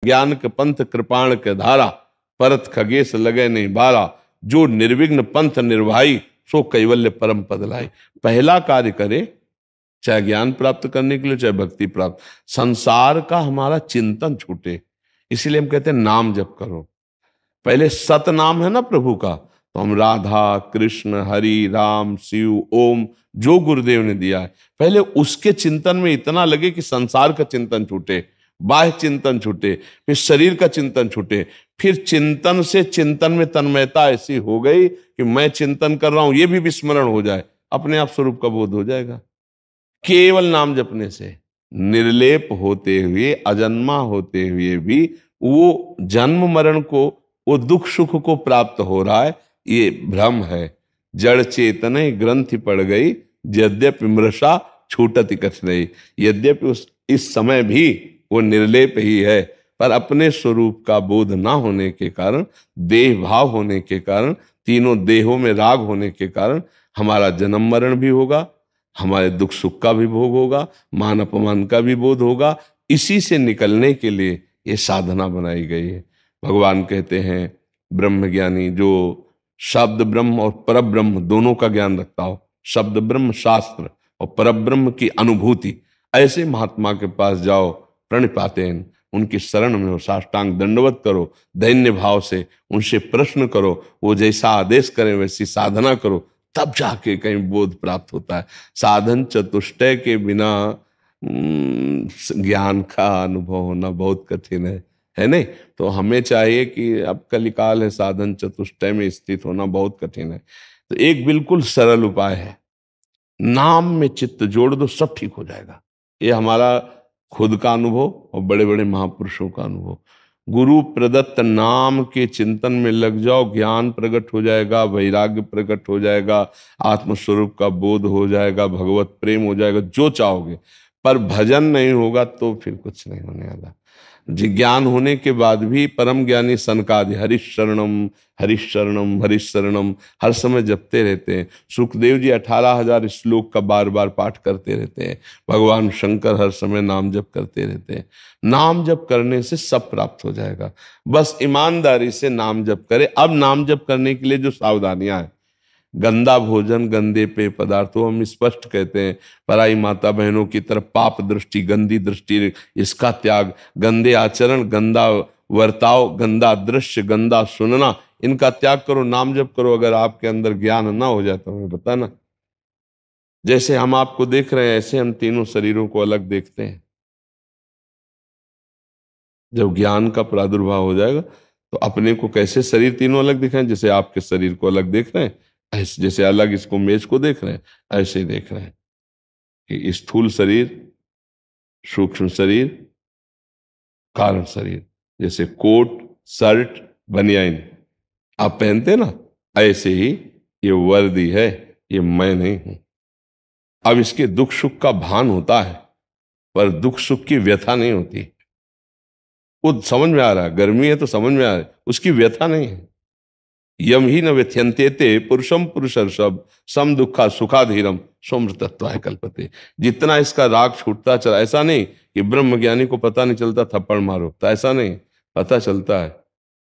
ज्ञान के पंथ कृपाण के धारा, परत खगेश लगे नहीं बारा, जो निर्विघ्न पंथ निर्वाही, सो कैवल्य परम पद लाई। पहला कार्य करे, चाहे ज्ञान प्राप्त करने के लिए, चाहे भक्ति प्राप्त, संसार का हमारा चिंतन छूटे। इसीलिए हम कहते हैं नाम जप करो। पहले सत नाम है ना प्रभु का, तो हम राधा कृष्ण हरि राम शिव ओम जो गुरुदेव ने दिया है, पहले उसके चिंतन में इतना लगे कि संसार का चिंतन छूटे, बाह्य चिंतन छूटे, फिर शरीर का चिंतन छूटे, फिर चिंतन से चिंतन में तन्मयता ऐसी हो गई कि मैं चिंतन कर रहा हूं ये भी विस्मरण हो जाए, अपने आप स्वरूप का बोध हो जाएगा। केवल नाम जपने से निर्लेप होते हुए, अजन्मा होते हुए भी वो जन्म मरण को, वो दुख सुख को प्राप्त हो रहा है, ये भ्रम है। जड़ चेतन ग्रंथि पड़ गई, यद्यपि मृषा छूटति कठिनाई। यद्यपि इस समय भी वो निर्लेप ही है, पर अपने स्वरूप का बोध ना होने के कारण, देह भाव होने के कारण, तीनों देहों में राग होने के कारण हमारा जन्म मरण भी होगा, हमारे दुख सुख का भी भोग होगा, मान अपमान का भी बोध होगा। इसी से निकलने के लिए ये साधना बनाई गई है। भगवान कहते हैं ब्रह्मज्ञानी जो शब्द ब्रह्म और परब्रह्म दोनों का ज्ञान रखता हो, शब्द ब्रह्म शास्त्र और परब्रह्म की अनुभूति, ऐसे महात्मा के पास जाओ, प्रणिपातेन उनकी शरण में हो, साष्टांग दंडवत करो, दैन्य भाव से उनसे प्रश्न करो, वो जैसा आदेश करें वैसी साधना करो, तब जाके कहीं बोध प्राप्त होता है। साधन चतुष्टय के बिना ज्ञान का अनुभव होना बहुत कठिन है नहीं? तो हमें चाहिए कि अब कलिकाल है, साधन चतुष्टय में स्थित होना बहुत कठिन है। तो एक बिल्कुल सरल उपाय है, नाम में चित्त जोड़ दो, सब ठीक हो जाएगा। ये हमारा खुद का अनुभव और बड़े बड़े महापुरुषों का अनुभव। गुरु प्रदत्त नाम के चिंतन में लग जाओ, ज्ञान प्रकट हो जाएगा, वैराग्य प्रकट हो जाएगा, आत्मस्वरूप का बोध हो जाएगा, भगवत प्रेम हो जाएगा, जो चाहोगे। पर भजन नहीं होगा तो फिर कुछ नहीं होने वाला। जिज्ञान होने के बाद भी परम ज्ञानी सनकादि हरिशरणम हरिशरणम हरिशरणम हर समय जपते रहते हैं। सुखदेव जी 18,000 श्लोक का बार बार पाठ करते रहते हैं। भगवान शंकर हर समय नाम जप करते रहते हैं। नाम जप करने से सब प्राप्त हो जाएगा, बस ईमानदारी से नाम जप करें। अब नाम जप करने के लिए जो सावधानियां हैं, गंदा भोजन, गंदे पेय पदार्थों, हम स्पष्ट कहते हैं पराई माता बहनों की तरफ पाप दृष्टि, गंदी दृष्टि, इसका त्याग, गंदे आचरण, गंदा वर्ताव, गंदा दृश्य, गंदा सुनना, इनका त्याग करो, नाम जप करो। अगर आपके अंदर ज्ञान ना हो जाए तो हमें बताना। जैसे हम आपको देख रहे हैं ऐसे हम तीनों शरीरों को अलग देखते हैं। जब ज्ञान का प्रादुर्भाव हो जाएगा तो अपने को कैसे शरीर तीनों अलग दिखाएं, जैसे आपके शरीर को अलग देख रहे हैं, ऐसे जैसे अलग इसको मेज को देख रहे हैं, ऐसे देख रहे हैं कि स्थूल शरीर, सूक्ष्म शरीर, कारण शरीर। जैसे कोट, शर्ट, बनियाइन आप पहनते ना, ऐसे ही ये वर्दी है, ये मैं नहीं हूं। अब इसके दुख सुख का भान होता है, पर दुख सुख की व्यथा नहीं होती। वो समझ में आ रहा है, गर्मी है तो समझ में आ रहा है, उसकी व्यथा नहीं है। यम ही न व्यथ्यंते पुरुषम पुरुषर्षभ सम दुखा सुखाधीरम सोमृतत्वाय कल्पते। जितना इसका राग छूटता चला, ऐसा नहीं कि ब्रह्म ज्ञानी को पता नहीं चलता थप्पड़ मारो, तो ऐसा नहीं, पता चलता है,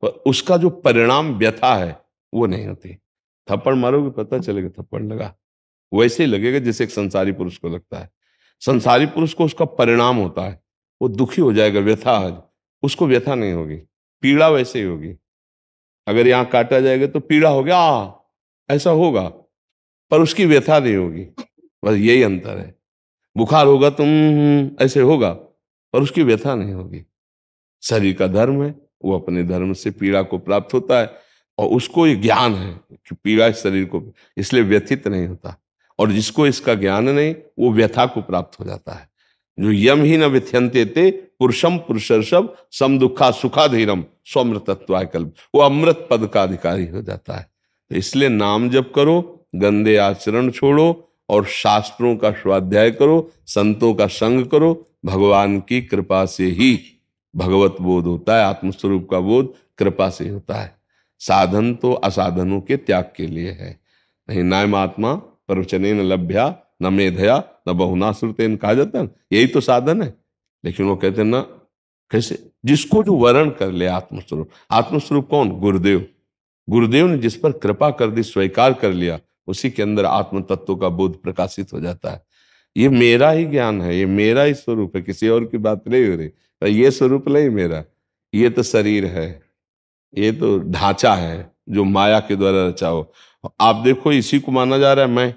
पर उसका जो परिणाम व्यथा है वो नहीं होती। थप्पड़ मारोगे पता चलेगा थप्पड़ लगा, वैसे ही लगेगा जैसे एक संसारी पुरुष को लगता है। संसारी पुरुष को उसका परिणाम होता है, वो दुखी हो जाएगा, व्यथा आज, उसको व्यथा नहीं होगी, पीड़ा वैसे ही होगी। अगर यहां काटा जाएगा तो पीड़ा हो गया, ऐसा होगा, पर उसकी व्यथा नहीं होगी। बस यही अंतर है। बुखार होगा तुम ऐसे होगा, पर उसकी व्यथा नहीं होगी। शरीर का धर्म है, वो अपने धर्म से पीड़ा को प्राप्त होता है, और उसको ये ज्ञान है कि पीड़ा इस शरीर को, इसलिए व्यथित नहीं होता। और जिसको इसका ज्ञान नहीं, वो व्यथा को प्राप्त हो जाता है। जो यम ही न व्यथ्यंते ते पुरुषम पुरुषर्षभ सम दुखा सुखाधीरम स्वमृतत्वाय कल्प, वो अमृत पद का अधिकारी हो जाता है। तो इसलिए नाम जप करो, गंदे आचरण छोड़ो, और शास्त्रों का स्वाध्याय करो, संतों का संग करो। भगवान की कृपा से ही भगवत बोध होता है, आत्मस्वरूप का बोध कृपा से होता है। साधन तो असाधनों के त्याग के लिए है। नहीं नायम आत्मा प्रवचनेन लभ्या न मेधया न बहुना श्रुतेन, कहा जाता है, यही तो साधन है। लेकिन वो कहते हैं ना, कैसे? जिसको जो वर्ण कर ले आत्मस्वरूप। आत्मस्वरूप कौन? गुरुदेव। गुरुदेव ने जिस पर कृपा कर दी, स्वीकार कर लिया, उसी के अंदर आत्म तत्व का बोध प्रकाशित हो जाता है। ये मेरा ही ज्ञान है, ये मेरा ही स्वरूप है, किसी और की बात नहीं हो रही। तो ये स्वरूप नहीं मेरा, ये तो शरीर है, ये तो ढांचा है जो माया के द्वारा रचा हो। आप देखो, इसी को माना जा रहा है मैं।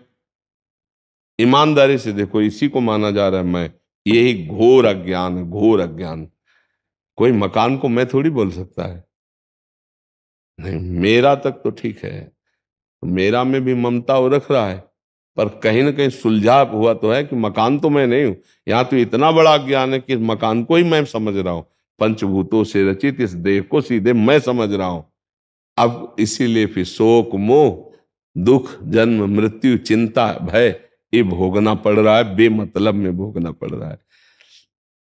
ईमानदारी से देखो, इसी को माना जा रहा है मैं। यही घोर अज्ञान है, घोर अज्ञान। कोई मकान को मैं थोड़ी बोल सकता है। नहीं, मेरा तक तो ठीक है, मेरा में भी ममता वो रख रहा है, पर कहीं ना कहीं सुलझा हुआ तो है कि मकान तो मैं नहीं हूं। यहाँ तो इतना बड़ा ज्ञान है कि इस मकान को ही मैं समझ रहा हूं, पंचभूतों से रचित इस देह को सीधे मैं समझ रहा हूं। अब इसीलिए फिर शोक मोह दुख जन्म मृत्यु चिंता भय ये भोगना पड़ रहा है, बेमतलब में भोगना पड़ रहा है।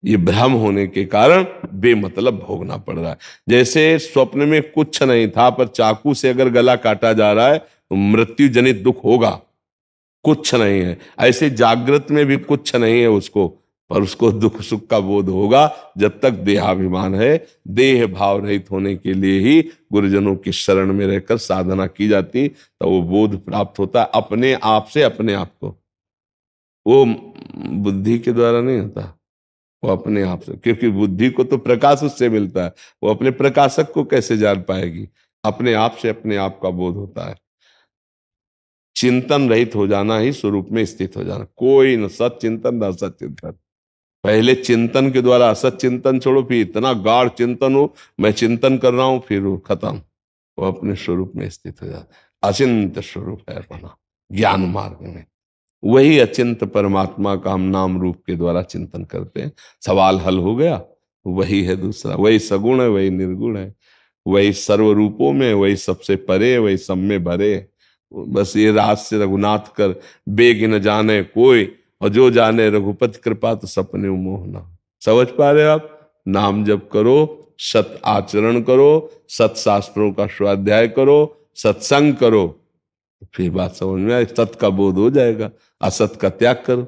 ये भ्रम होने के कारण बेमतलब भोगना पड़ रहा है। जैसे स्वप्न में कुछ नहीं था, पर चाकू से अगर गला काटा जा रहा है तो मृत्यु जनित दुख होगा, कुछ नहीं है। ऐसे जागृत में भी कुछ नहीं है उसको, पर उसको दुख सुख का बोध होगा जब तक देहाभिमान है। देह भाव रहित होने के लिए ही गुरुजनों की शरण में रहकर साधना की जाती, तो वो बोध प्राप्त होता है अपने आप से अपने आप को। वो बुद्धि के द्वारा नहीं होता, वो अपने आप से। क्योंकि बुद्धि को तो प्रकाश उससे मिलता है, वो अपने प्रकाशक को कैसे जान पाएगी? अपने आप से अपने आप का बोध होता है। चिंतन रहित हो जाना ही स्वरूप में स्थित हो जाना। कोई न सत चिंतन न असत चिंतन। पहले चिंतन के द्वारा असत चिंतन छोड़ो, फिर इतना गाढ़ चिंतन हो, मैं चिंतन कर रहा हूं, फिर वो खत्म, वो अपने स्वरूप में स्थित हो जाता। अचिंत स्वरूप है अपना ज्ञान मार्ग में। वही अचिंत परमात्मा का हम नाम रूप के द्वारा चिंतन करते हैं। सवाल हल हो गया। वही है दूसरा, वही सगुण है, वही निर्गुण है, वही सर्व रूपों में, वही सबसे परे, वही सब में भरे। बस ये रास से रघुनाथ कर बेग न जाने कोई, और जो जाने रघुपति कृपा तो सपने मोहना। समझ पा रहे हो आप? नाम जप करो, सत आचरण करो, सत शास्त्रों का स्वाध्याय करो, सत्संग करो, फिर बात समझ में आए। सत का बोध हो जाएगा, असत का त्याग करो।